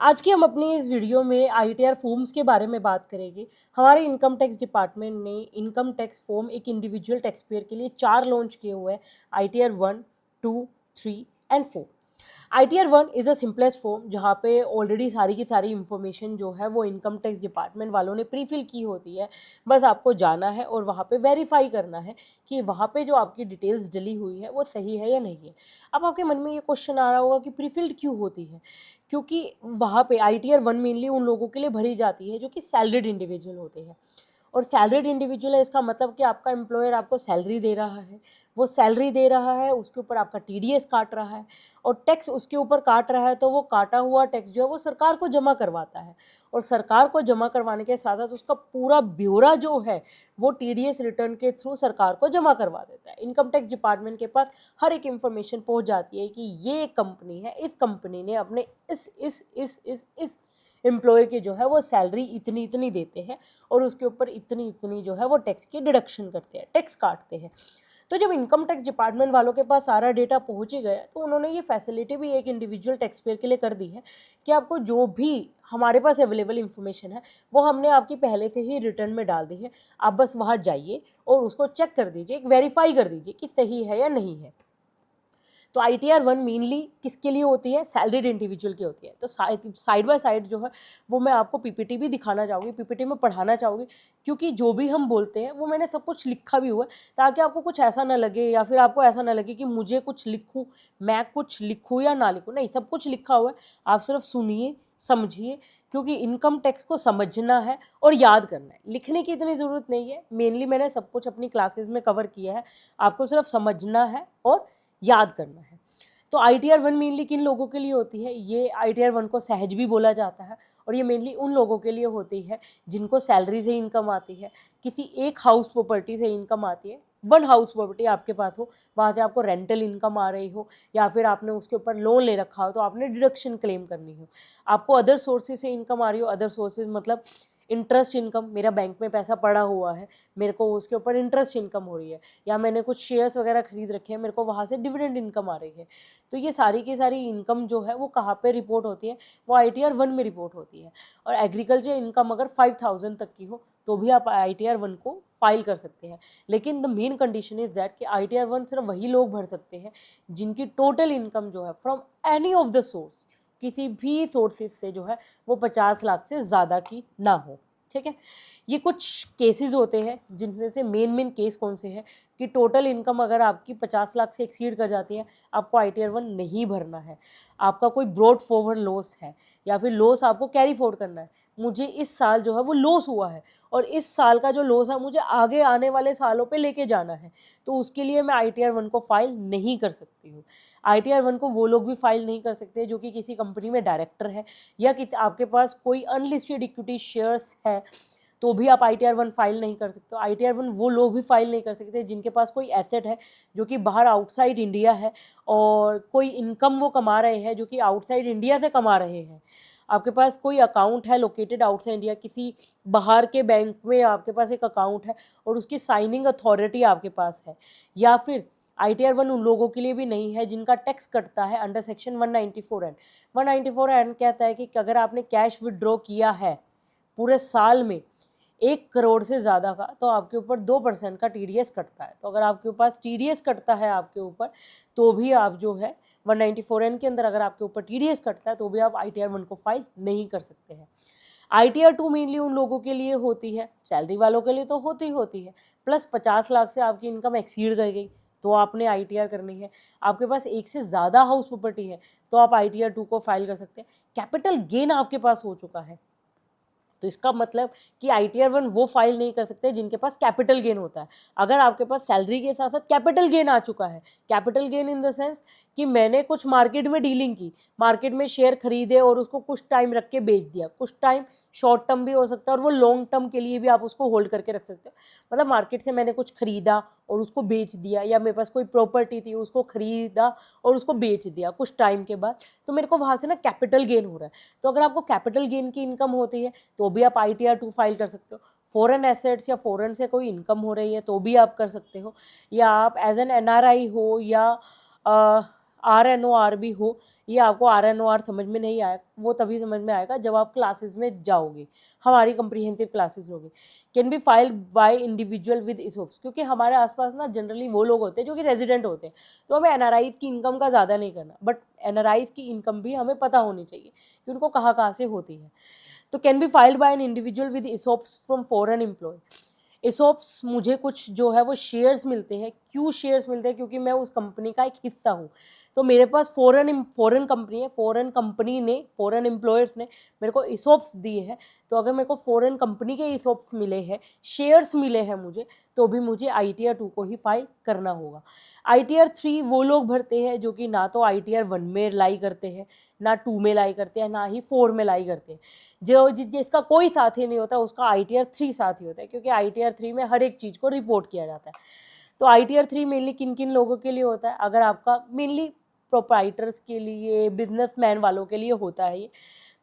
आज की हम अपनी इस वीडियो में आईटीआर फॉर्म्स के बारे में बात करेंगे। हमारे इनकम टैक्स डिपार्टमेंट ने इनकम टैक्स फॉर्म एक इंडिविजुअल टैक्स पेयर के लिए 4 लॉन्च किए हुए हैं, ITR 1, 2, 3 and 4। ITR 1 is a simplest form जहाँ पे ऑलरेडी सारी की सारी इन्फॉर्मेशन जो है वो इनकम टैक्स डिपार्टमेंट वालों ने प्री फिल की होती है। बस आपको जाना है और वहाँ पे वेरीफाई करना है कि वहाँ पे जो आपकी डिटेल्स डली हुई है वो सही है या नहीं है। अब आपके मन में ये क्वेश्चन आ रहा होगा कि प्री फिल्ड क्यों होती है? क्योंकि वहाँ पे आईटीआर 1 मेनली उन लोगों के लिए भरी जाती है जो कि सैलरीड इंडिविजुअल होते हैं। और सैलरीड इंडिविजुअल है इसका मतलब कि आपका एम्प्लॉयर आपको सैलरी दे रहा है, वो सैलरी दे रहा है, उसके ऊपर आपका टीडीएस काट रहा है और टैक्स उसके ऊपर काट रहा है, तो वो काटा हुआ टैक्स जो है वो सरकार को जमा करवाता है। और सरकार को जमा करवाने के साथ साथ उसका पूरा ब्यौरा जो है वो टीडीएस रिटर्न के थ्रू सरकार को जमा करवा देता है। इनकम टैक्स डिपार्टमेंट के पास हर एक इंफॉर्मेशन पहुंच जाती है कि ये कंपनी है, इस कंपनी ने अपने इस एम्प्लॉय की जो है वो सैलरी इतनी इतनी देते हैं और उसके ऊपर इतनी इतनी जो है वो टैक्स की डिडक्शन करते हैं, टैक्स काटते हैं। तो जब इनकम टैक्स डिपार्टमेंट वालों के पास सारा डेटा पहुंच ही गया तो उन्होंने ये फैसिलिटी भी एक इंडिविजुअल टैक्स पेयर के लिए कर दी है कि आपको जो भी हमारे पास अवेलेबल इंफॉर्मेशन है वो हमने आपकी पहले से ही रिटर्न में डाल दी है। आप बस वहाँ जाइए और उसको चेक कर दीजिए, एक वेरीफाई कर दीजिए कि सही है या नहीं है। तो आईटीआर 1 मेनली किसके लिए होती है? सैलरीड इंडिविजुअल की होती है। तो साइड बाय साइड जो है वो मैं आपको पीपीटी भी दिखाना चाहूँगी, पीपीटी में पढ़ाना चाहूँगी, क्योंकि जो भी हम बोलते हैं वो मैंने सब कुछ लिखा भी हुआ है ताकि आपको कुछ ऐसा ना लगे या फिर आपको ऐसा ना लगे कि मुझे कुछ लिखूँ, मैं कुछ लिखूँ या ना लिखूँ। नहीं, सब कुछ लिखा हुआ है, आप सिर्फ सुनिए, समझिए, क्योंकि इनकम टैक्स को समझना है और याद करना है। लिखने की इतनी ज़रूरत नहीं है, मेनली मैंने सब कुछ अपनी क्लासेस में कवर किया है, आपको सिर्फ समझना है और याद करना है। तो आईटीआर 1 मेनली किन लोगों के लिए होती है? ये आईटीआर 1 को सहज भी बोला जाता है और ये मेनली उन लोगों के लिए होती है जिनको सैलरी से इनकम आती है, किसी एक हाउस प्रॉपर्टी से इनकम आती है। वन हाउस प्रॉपर्टी आपके पास हो, वहाँ से आपको रेंटल इनकम आ रही हो या फिर आपने उसके ऊपर लोन ले रखा हो तो आपने डिडक्शन क्लेम करनी हो। आपको अदर सोर्सेज से इनकम आ रही हो, अदर सोर्सेज मतलब इंटरेस्ट इनकम, मेरा बैंक में पैसा पड़ा हुआ है, मेरे को उसके ऊपर इंटरेस्ट इनकम हो रही है, या मैंने कुछ शेयर्स वगैरह खरीद रखे हैं, मेरे को वहाँ से डिविडेंड इनकम आ रही है। तो ये सारी की सारी इनकम जो है वो कहाँ पे रिपोर्ट होती है? वो आईटीआर 1 में रिपोर्ट होती है। और एग्रीकल्चर इनकम अगर 5000 तक की हो तो भी आप आईटीआर 1 को फाइल कर सकते हैं। लेकिन the main condition is that कि आईटीआर 1 सिर्फ वही लोग भर सकते हैं जिनकी टोटल इनकम जो है from any of the source, किसी भी सोर्सेज से जो है वो 50 लाख से ज़्यादा की ना हो। ठीक है, ये कुछ केसेस होते हैं जिनमें से मेन केस कौन से हैं कि टोटल इनकम अगर आपकी 50 लाख से एक्सीड कर जाती है, आपको आईटीआर 1 नहीं भरना है। आपका कोई ब्रॉड फॉरवर्ड लॉस है या फिर लॉस आपको कैरी फॉरवर्ड करना है, मुझे इस साल जो है वो लॉस हुआ है और इस साल का जो लॉस है मुझे आगे आने वाले सालों पे लेके जाना है, तो उसके लिए मैं आईटीआर 1 को फाइल नहीं कर सकती हूँ। आईटीआर 1 को वो लोग भी फाइल नहीं कर सकते जो कि किसी कंपनी में डायरेक्टर है या किसी आपके पास कोई अनलिस्टेड इक्विटी शेयर्स है, तो भी आप आईटीआर 1 फाइल नहीं कर सकते हो। आईटीआर 1 वो लोग भी फाइल नहीं कर सकते जिनके पास कोई एसेट है जो कि बाहर आउटसाइड इंडिया है और कोई इनकम वो कमा रहे हैं जो कि आउटसाइड इंडिया से कमा रहे हैं। आपके पास कोई अकाउंट है लोकेटेड आउटसाइड इंडिया, किसी बाहर के बैंक में आपके पास एक अकाउंट है और उसकी साइनिंग अथॉरिटी आपके पास है, या फिर आईटीआर 1 उन लोगों के लिए भी नहीं है जिनका टैक्स कटता है अंडर सेक्शन 194N। 194N कहता है कि अगर आपने कैश विदड्रॉ किया है पूरे साल में 1 करोड़ से ज़्यादा का, तो आपके ऊपर 2% का टीडीएस कटता है। तो अगर आपके पास टीडीएस कटता है आपके ऊपर, तो भी आप जो है 194N के अंदर अगर आपके ऊपर टीडीएस कटता है तो भी आप आईटीआर 1 को फाइल नहीं कर सकते हैं। आईटीआर 2 मेनली उन लोगों के लिए होती है, सैलरी वालों के लिए तो होती ही होती है, प्लस 50 लाख से आपकी इनकम एक्सीड कर गई तो आपने आईटीआर करनी है। आपके पास एक से ज़्यादा हाउस प्रॉपर्टी है तो आप आईटीआर 2 को फाइल कर सकते हैं। कैपिटल गेन आपके पास हो चुका है तो इसका मतलब कि आईटीआर 1 वो फाइल नहीं कर सकते जिनके पास कैपिटल गेन होता है। अगर आपके पास सैलरी के साथ साथ कैपिटल गेन आ चुका है, capital gain in the sense कि मैंने कुछ मार्केट में डीलिंग की, मार्केट में शेयर खरीदे और उसको कुछ टाइम रख के बेच दिया, कुछ टाइम शॉर्ट टर्म भी हो सकता है और वो लॉन्ग टर्म के लिए भी आप उसको होल्ड करके रख सकते हो। मतलब मार्केट से मैंने कुछ खरीदा और उसको बेच दिया, या मेरे पास कोई प्रॉपर्टी थी उसको खरीदा और उसको बेच दिया कुछ टाइम के बाद, तो मेरे को वहाँ से ना कैपिटल गेन हो रहा है। तो अगर आपको कैपिटल गेन की इनकम होती है तो भी आप आईटीआर 2 फाइल कर सकते हो। फॉरेन एसेट्स या फॉरेन से कोई इनकम हो रही है तो भी आप कर सकते हो, या आप एज एन एनआरआई हो या RNOR भी हो, ये आपको RNOR समझ में नहीं आया, वो तभी समझ में आएगा जब आप क्लासेस में जाओगे, हमारी कम्प्रीहेंसिव क्लासेस लोगे। Can be filed by individual with ESOPs, क्योंकि हमारे आसपास ना जनरली वो लोग होते हैं जो कि रेजिडेंट होते हैं, तो हमें NRIs की इनकम का ज़्यादा नहीं करना, बट NRIs की इनकम भी हमें पता होनी चाहिए कि उनको कहाँ से होती है। तो can be filed by an individual with ESOPs from foreign employ. ESOPs मुझे कुछ जो है वो शेयर्स मिलते हैं। क्यों शेयर्स मिलते हैं? क्योंकि मैं उस कंपनी का एक हिस्सा हूँ। तो मेरे पास फॉरेन कंपनी है, फॉरेन कंपनी ने, फॉरेन एम्प्लॉयर्स ने मेरे को ESOPs दिए हैं। तो अगर मेरे को फॉरेन कंपनी के ESOPs मिले हैं, शेयर्स मिले हैं मुझे, तो भी मुझे ITR 2 को ही फाइल करना होगा। ITR 3 वो लोग भरते हैं जो कि ना तो ITR 1 में लाई करते हैं, ना 2 में लाई करते हैं, ना ही 4 में लाई करते हैं। जिसका कोई साथी नहीं होता उसका ITR 3 साथी होता है, क्योंकि ITR 3 में हर एक चीज़ को रिपोर्ट किया जाता है। तो ITR 3 मेनली किन किन लोगों के लिए होता है? अगर आपका मेनली प्रोप्राइटर्स के लिए, बिजनेसमैन वालों के लिए होता है ये।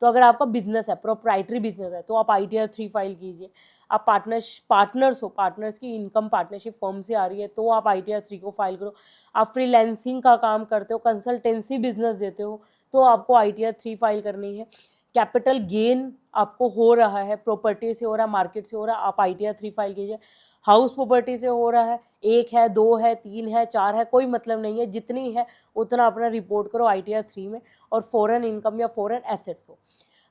तो अगर आपका बिजनेस है, प्रोप्राइटरी बिजनेस है, तो आप ITR 3 फाइल कीजिए। आप पार्टनर्स हो, पार्टनर्स की इनकम पार्टनरशिप फर्म से आ रही है, तो आप ITR 3 को फाइल करो। आप फ्रीलांसिंग का काम करते हो, कंसल्टेंसी बिजनेस देते हो, तो आपको ITR 3 फाइल करनी है। कैपिटल गेन आपको हो रहा है, प्रॉपर्टी से हो रहा है, मार्केट से हो रहा है, आप ITR 3 फाइल कीजिए। हाउस प्रॉपर्टी से हो रहा है, 1 है, 2 है, 3 है, 4 है, कोई मतलब नहीं है, जितनी है उतना अपना रिपोर्ट करो ITR 3 में। और फॉरेन इनकम या फॉरेन एसेट्स हो।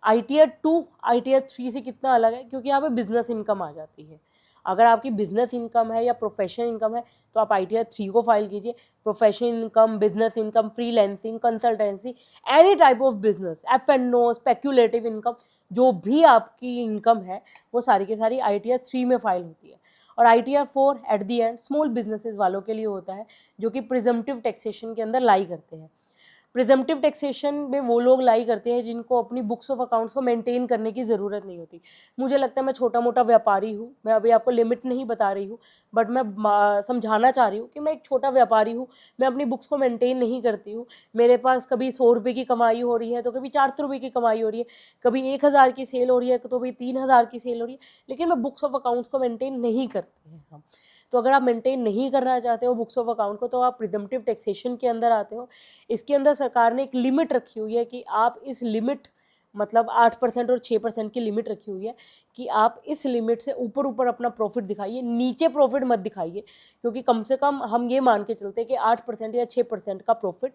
ITR 2 ITR 3 से कितना अलग है? क्योंकि यहाँ पे बिजनेस इनकम आ जाती है। अगर आपकी बिजनेस इनकम है या प्रोफेशनल इनकम है, तो आप ITR 3 को फाइल कीजिए। Professional income, business income, freelancing, consultancy, any type of business, F&O, speculative income, जो भी आपकी इनकम है, वो सारी की सारी ITR 3 में फाइल होती है। और ITR 4 at the and small businesses वालों के लिए होता है, जो कि प्रिजम्पटिव टैक्सेशन के अंदर लाई करते हैं। प्रिजम्पटिव टैक्सेशन में वो लोग लाई करते हैं जिनको अपनी बुक्स ऑफ अकाउंट्स को मेंटेन करने की ज़रूरत नहीं होती। मुझे लगता है मैं छोटा मोटा व्यापारी हूँ, मैं अभी आपको लिमिट नहीं बता रही हूँ, बट मैं समझाना चाह रही हूँ कि मैं एक छोटा व्यापारी हूँ, मैं अपनी बुक्स को मेंटेन नहीं करती हूँ। मेरे पास कभी 100 रुपये की कमाई हो रही है, तो कभी 400 रुपये की कमाई हो रही है, कभी 1000 की सेल हो रही है, तो कभी 3000 की सेल हो रही है, लेकिन मैं बुक्स ऑफ अकाउंट्स को मेंटेन नहीं करते हैं हम। तो अगर आप मेंटेन नहीं करना चाहते हो बुक्स ऑफ अकाउंट को, तो आप प्रिजम्पटिव टैक्सेशन के अंदर आते हो। इसके अंदर सरकार ने एक लिमिट रखी हुई है कि आप इस लिमिट, मतलब 8% और 6% की लिमिट रखी हुई है कि आप इस लिमिट से ऊपर ऊपर अपना प्रॉफिट दिखाइए, नीचे प्रॉफिट मत दिखाइए। क्योंकि कम से कम हम ये मान के चलते हैं कि 8% या 6% का प्रॉफिट,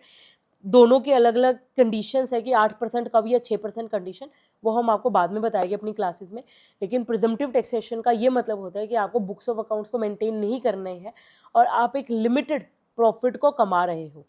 दोनों की अलग अलग कंडीशंस है कि 8% का भी या 6% कंडीशन, वो हम आपको बाद में बताएंगे अपनी क्लासेस में। लेकिन प्रिजम्पटिव टैक्सेशन का ये मतलब होता है कि आपको बुक्स ऑफ अकाउंट्स को मेंटेन नहीं करने हैं और आप एक लिमिटेड प्रॉफिट को कमा रहे हो।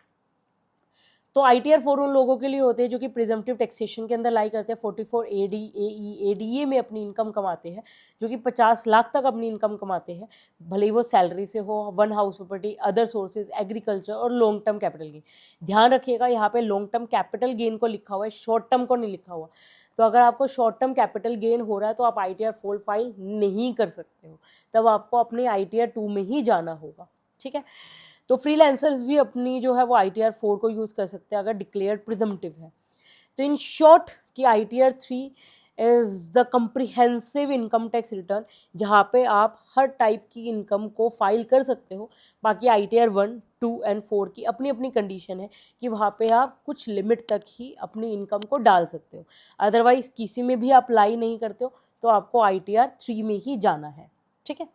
तो ITR 4 उन लोगों के लिए होते हैं जो कि प्रिजम्पटिव टैक्सेशन के अंदर लाई करते हैं। 44 AD, AE, ADA में अपनी इनकम कमाते हैं, जो कि 50 लाख तक अपनी इनकम कमाते हैं, भले ही वो सैलरी से हो, one house property, other sources, agriculture और लॉन्ग टर्म कैपिटल गेन। ध्यान रखिएगा, यहाँ पे लॉन्ग टर्म कैपिटल गेन को लिखा हुआ है, शॉर्ट टर्म को नहीं लिखा हुआ। तो अगर आपको शॉर्ट टर्म कैपिटल गेन हो रहा है तो आप ITR 4 फाइल नहीं कर सकते हो, तब आपको अपने ITR 2 में ही जाना होगा। ठीक है। तो फ्रीलांसर्स भी अपनी जो है वो ITR 4 को यूज़ कर सकते हैं अगर डिक्लेयर्ड प्रिजम्पटिव है। तो इन शॉर्ट कि ITR 3 is the comprehensive income tax return, जहाँ पे आप हर टाइप की इनकम को फाइल कर सकते हो। बाकी ITR 1, 2 एंड 4 की अपनी अपनी कंडीशन है कि वहाँ पे आप कुछ लिमिट तक ही अपनी इनकम को डाल सकते हो। अदरवाइज किसी में भी आप लाई नहीं करते हो तो आपको ITR 3 में ही जाना है। ठीक है।